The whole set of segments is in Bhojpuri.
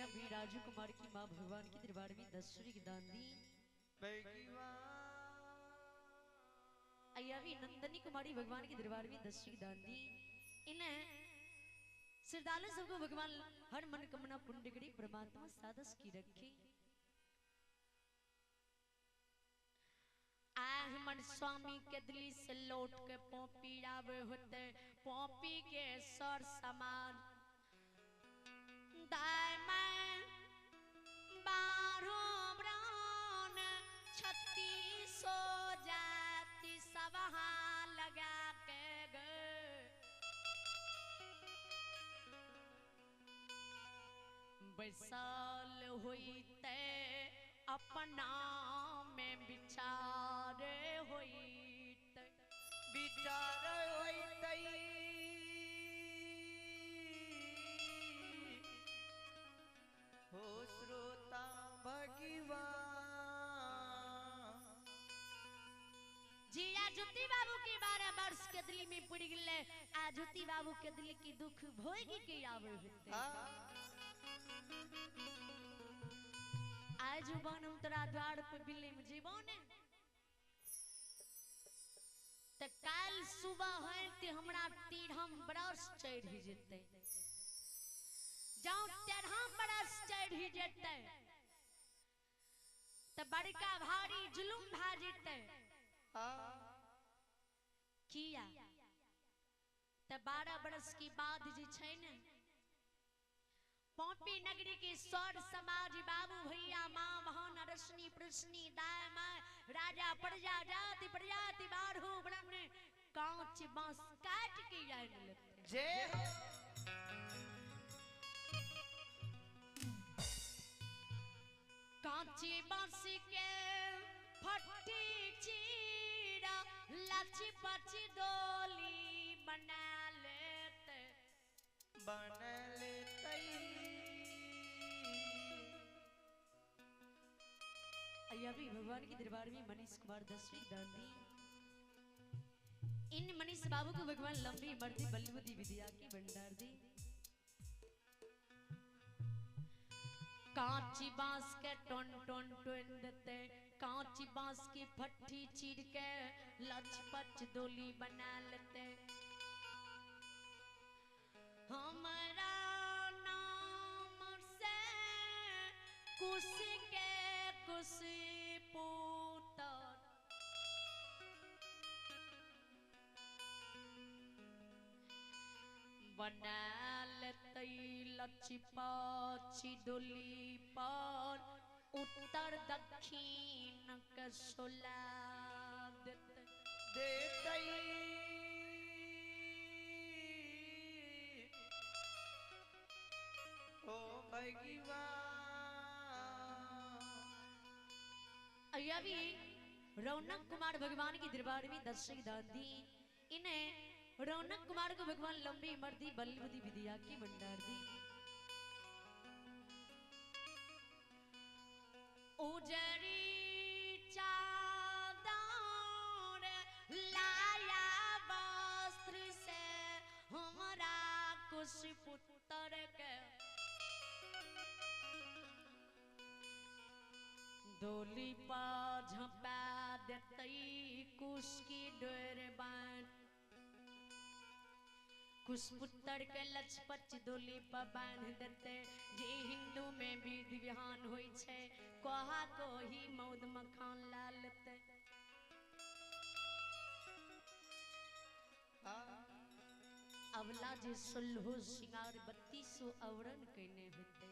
भी राजू कुमार की माँ भगवान की दरबार में 10 श्री की दान दी। अय्या भी नंदनी कुमारी भगवान की दरबार में 10 श्री की दान दी। इन्हें श्रद्धालु सबको भगवान हर मनोकामना पूर्ण करी, परमात्मा सादस की रखे। मन स्वामी के दिल्ली से लौट के पोपी आवे होते, पोपी के सर समान दाय में 12 प्राण 36 जाति सब वहां लगा के गए। बैसाल हुई ते अपना में विचारे होइत विचार होइत हो श्रोता भगवान जी। आजुति बाबू की 12 वर्ष के दिल्ली में पड़ गए। आजुति बाबू के दिल की दुख भोगी के आवे होते। आज बनम तोरा द्वार पे बिल्ली में जीवन त काल सुबह है ते हमरा तीरहम बरस चढ़ जेते। जाऊं तेरहम बरस चढ़ जेते त बड़का भारी जुलुम भा जेते। किया त 12 बरस की बाद जे छै ने पोपी नगरी के सौर समाज बाबू भैया माँ बहन रश्मि प्रश्नि दाय माँ राजा प्रजा जाति प्रजाति 12 ब्रह्म कांच बांस काट के जाए लगते। जय कांची बांस के फट्टी चीरा लची पची डोली बना लेते बन लेते। अय्या भी भगवान के दरबार में मनीष कुमार 10वीं दान दी। इन मनीष बाबू को भगवान लंबी मर्दी बलबुद्धि विद्या की भंडार दी। कांची बांस के टन टन टन देते, कांची बांस की फट्टी चीर के लचपच डोली बना लेते। हमारा नाम से कुशी के कुशी पुत्र बना लेते लची पाची डोली पर उत्तर दक्षिण के सोला देते ओ भगवान। अय्या भी रौनक कुमार भगवान की दरबार में 10 श्री दान दी। इन्हें रौनक कुमार को भगवान लंबी मर्दी बलबुद्धि विद्या की भंडार दी। उजरी चादर लाया वस्त्र से हमारा कुश पुत्र के डोली पर झपा देते कुश की डोर बांध। कुश पुत्र के लचपच डोली पर बांध देते। जे हिंदू में विधि विधान होई छे कहा को ही मौद मखान ला लेते। अवला जे 16 सिंगार 32 आवरण कहने होते।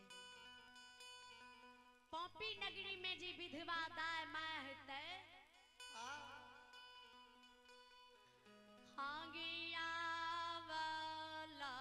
पोपी नगरी में जी विधवा दाय माँ होते। हागिया वाला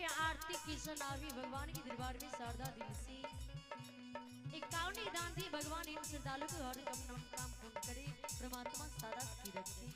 भी आरती की सुनावी भगवान के दरबार में शारदा दिल से 51 दान दी भगवान इन श्रद्धालु को हर अपना काम पूर्ण करे परमात्मा सदा की रखे।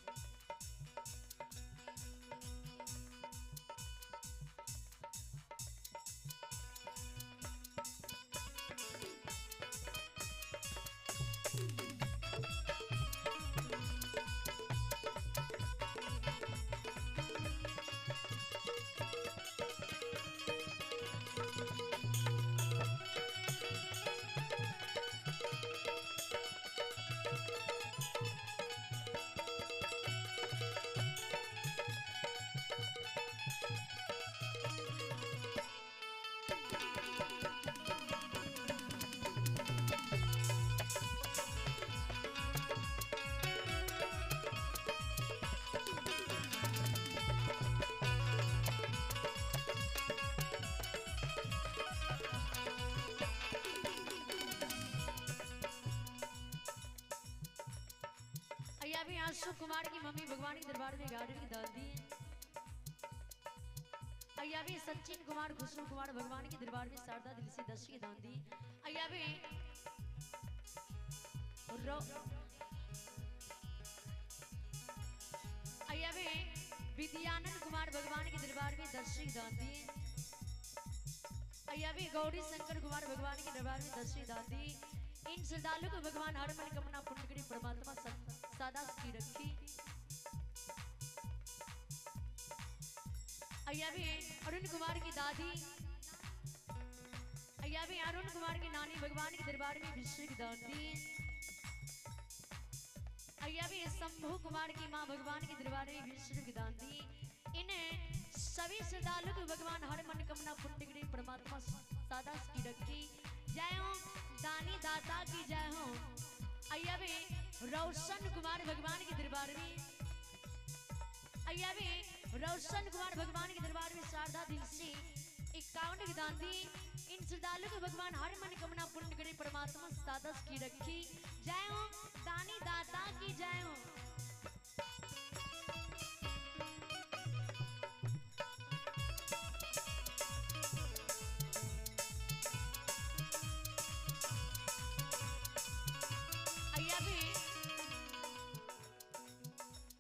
अभी आशु कुमार की मम्मी भगवान के दरबार में गाड़ी की दाल दी है। अभी सचिन कुमार खुशबू कुमार भगवान के दरबार में शारदा दिल से 10 की दान दी। अभी विद्यानंद कुमार भगवान के दरबार में 10 की दान दी। अभी गौरी शंकर कुमार भगवान के दरबार में 10 की दान दी। इन श्रद्धालु को भगवान हर मनोकामना पूर्ण करे परमात्मा सदा की रखी। अभी अरुण कुमार की दादी अभी अरुण कुमार की नानी भगवान के दरबार में विश्व की दान दी। अभी शंभू कुमार की मां भगवान के दरबार में विश्व की दान दी। इन सभी श्रद्धालु को भगवान हर मनोकामना पूर्ण करे परमात्मा सदा की रखी। जय हो दानी दाता की जय हो। अभी रोशन कुमार भगवान के दरबार में अभी रोशन कुमार भगवान के दरबार में शारदा दिल से 51 की दान दी। इन श्रद्धालु को भगवान हर मनोकामना पूर्ण करे परमात्मा सदा की रखी। जय हो दानी दाता की जय हो।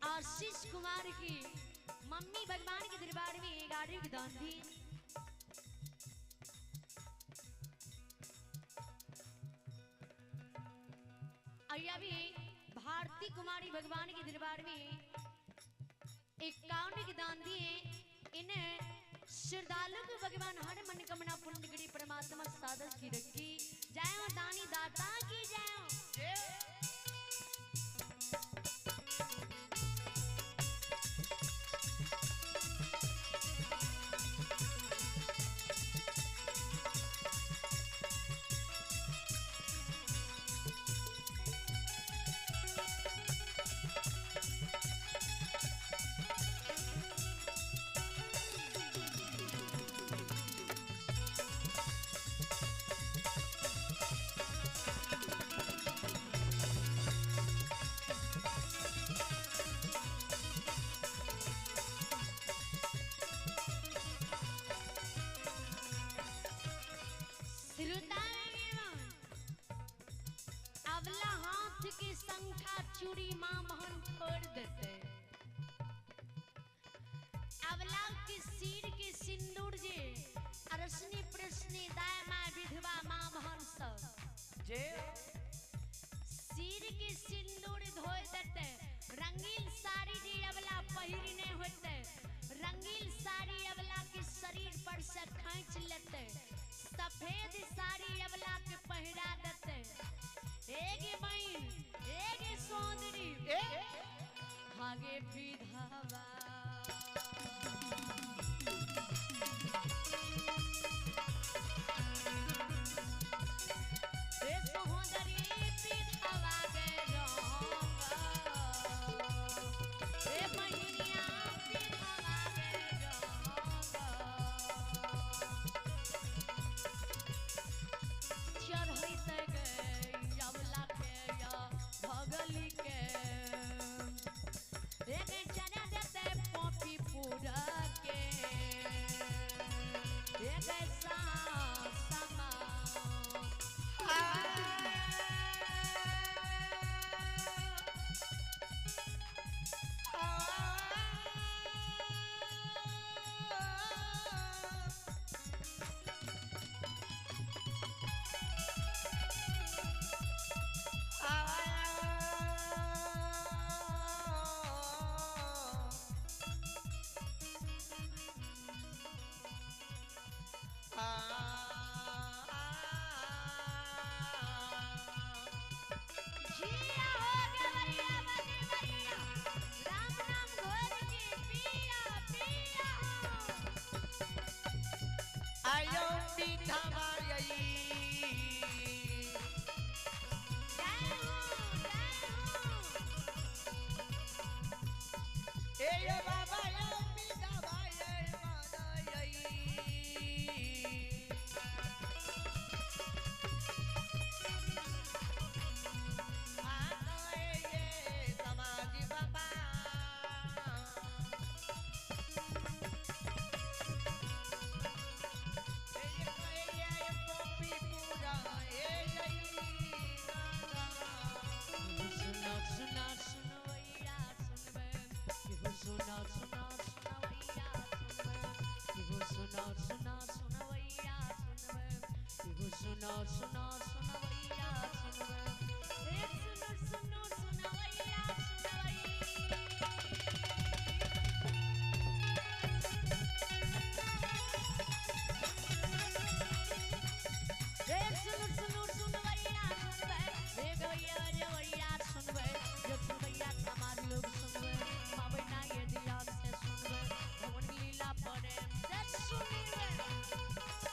आशीष कुमार की मम्मी भगवान के दरबार में गाड़ी की दान दी। अभी भारती कुमारी भगवान के दरबार में 51 की दान दिए। इन श्रद्धालु को भगवान हर मनोकामना पूर्ण करे परमात्मा सदा की रखी। जय हो दानी दाता की जय हो। अवला हाथ की संख्या चूड़ी मां मोहन छोड़ देते। अवला की सिर के सिंदूर जे अरसनी प्रश्नी दाय मां विधवा मां मोहन सब जे सिर के सिंदूर धोए देते। रंगीन साड़ी जे अवला पहिरने होते। रंगीन साड़ी अवला के शरीर पर से खींच लेते। सफेद साड़ी अवला के पहिरा देते। एक बहन एक सोंदरी आगे विधवा आ जिया हो गवैया बनी भैया राम नाम घोर के पिया पिया आयो मीठा माई जय हो ए ये बाबा यो मीठा भाई माई आ गए ये समाधि बाबा ये कॉपी पूरा सुनो सुनो सुनो भैया सुनबे केहू सुनो सुनो सुनो भैया सुनबे केहू सुनो सुनो सुनो भैया सुनबे केहू सुनो सुनो सुनो भैया सुनबे एक सुनो सुनो सुनो भैया सुनबे एक सुनो सुनो सुनो भैया सुनबे एक भैया जो भैया सुनबे जो सुन भैया समाज लोग सुनबे माँ बहना ये ध्यान से सुनबे भगवान की लीला प्रेम से सुनबे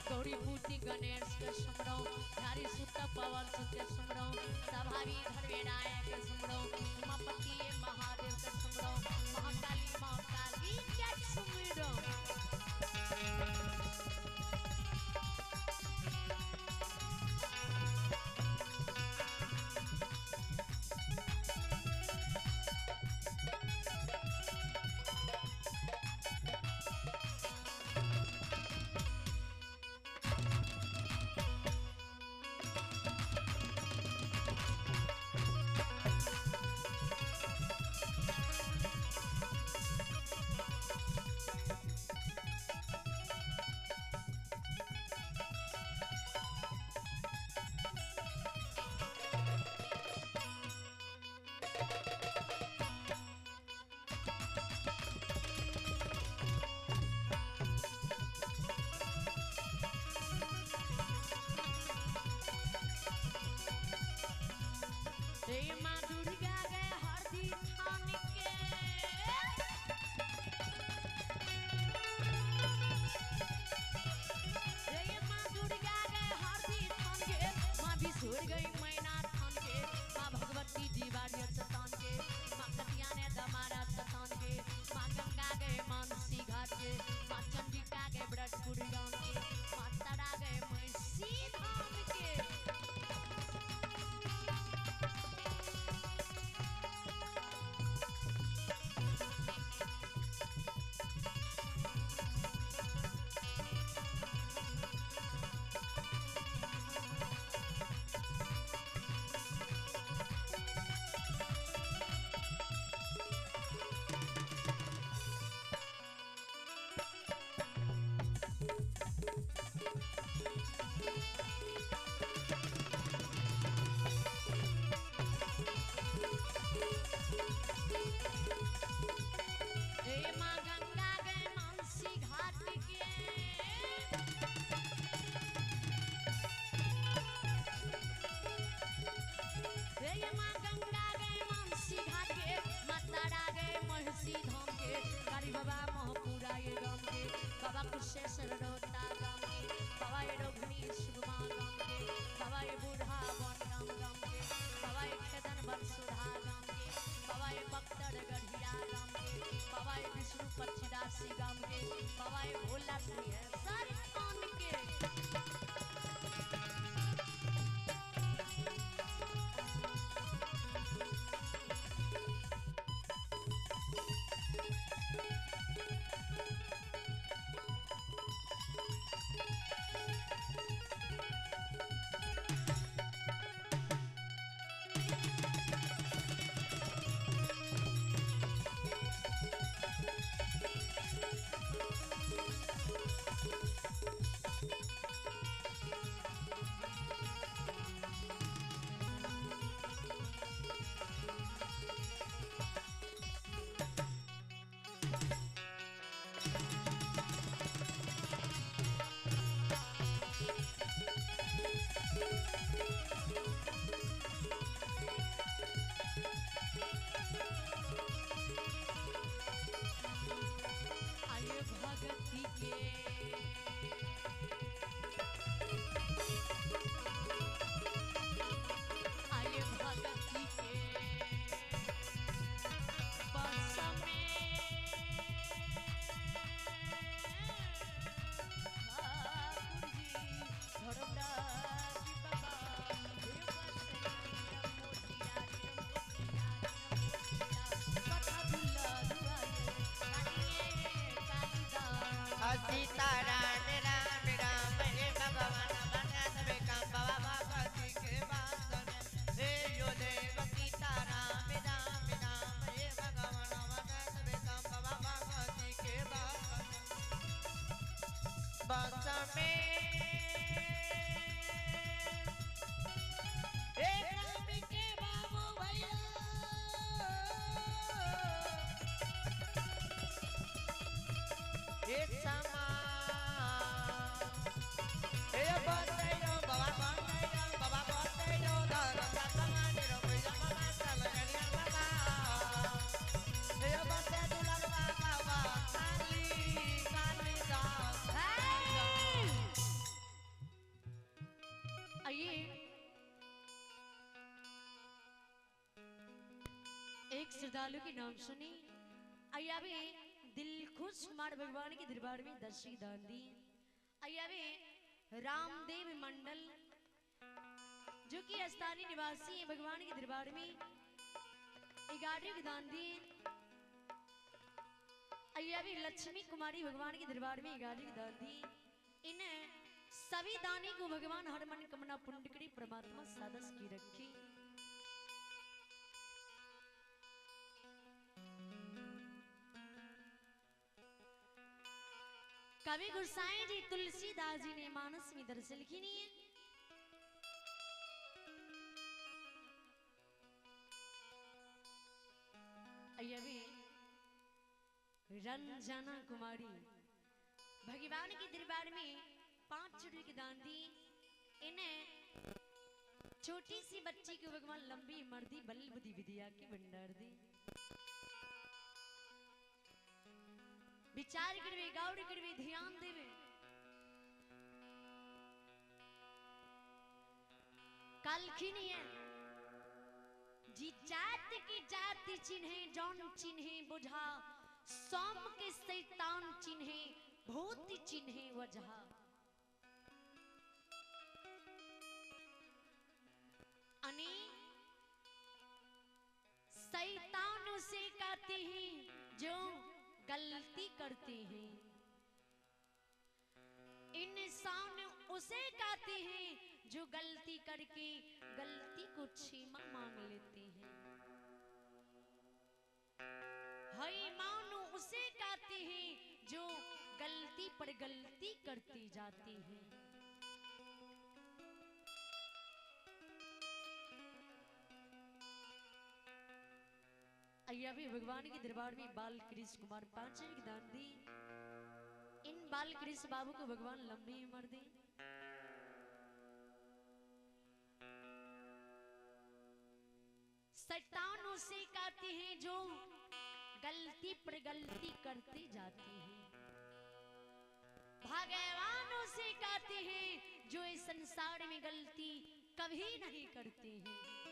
गौरी पूती गणेश के सुमरो, धारी सुत पवन सुत के सुमरो, सभावी धर्मेनायक के सुमरो, उमापति महादेव के सुमरो, महाकाली महाकाली के सुमरो। माँ दुर्गा गए हरदी थान के, माँ दुर्गा गए हरदी थान के, माँ बिसुर गई मैना थान के, माँ भगवती दीवारी चतान के, माँ कटिया ने दमारा चतान के, माँ गंगा गए मानसी घाट के, माँ चंडिका गए ब्रजपुर गांव के, माँ तारा गए मैसी धाम के। बाबा कुशेश्वर रोता गांव के, बाबा ये रोहिणी सुगमा गांव के, बाबा ये बूढ़ा वन गांव के, बाबा ये खेदन बंसुधा गांव के, बाबा ये बख्तर गढ़िया गांव के, बाबा ये विष्णु पक्षीदासी गांव के, बाबा ये भोला सर खान के। सीता राम राम राम हे भगवान। बस में राम के बाबू भैया ये समा ये बसे जो बाबा बसे जो धर्म का समाज रो भैया मामा चल गया बाबा ये बसे दुलार बाबा काली दास आइए एक श्रद्धालु के नाम सुनी। आइए अभी दिल खुश कुमार भगवान के दरबार में दर्शी दान दी। आइए अभी रामदेव मंडल जो कि स्थानीय निवासी है भगवान के दरबार में 11 दान दी। आइए अभी लक्ष्मी कुमारी भगवान के दरबार में 11 दान दी। इन सभी दानी को भगवान हर मन कमना पुण्य परमात्मा सादस की रखी। कवि गुरसाई जी तुलसीदास जी ने मानस में दरअसल लिखी नहीं है। अभी रंजना कुमारी भगवान के दरबार में 5 रुपए की दान दी। इन्हें छोटी सी बच्ची को भगवान लंबी मर्दी बल बुद्धि विद्या की भंडार दी। विचार करवे गौर करवे ध्यान देवे। कल की नहीं है जी जात की जाति चिन्हे जौन चिन्हे बुझा सोम के शैतान चिन्हे भूत चिन्हे वजह। अने शैतान उसे कहते हैं जो गलती करते हैं, इंसान उसे कहते हैं जो गलती करके गलती को क्षमा मांग लेते हैं। हाईमान उसे कहते हैं जो गलती पर गलती करते जाते हैं। अभी भगवान के दरबार में बाल कृष्ण कुमार 5 की दान दी। इन बाल कृष्ण बाबू को भगवान लंबी उम्र दे। शैतान उसे कहते हैं जो गलती पर गलती करते जाते हैं। भगवान उसे कहते हैं जो इस संसार में गलती कभी नहीं करते हैं।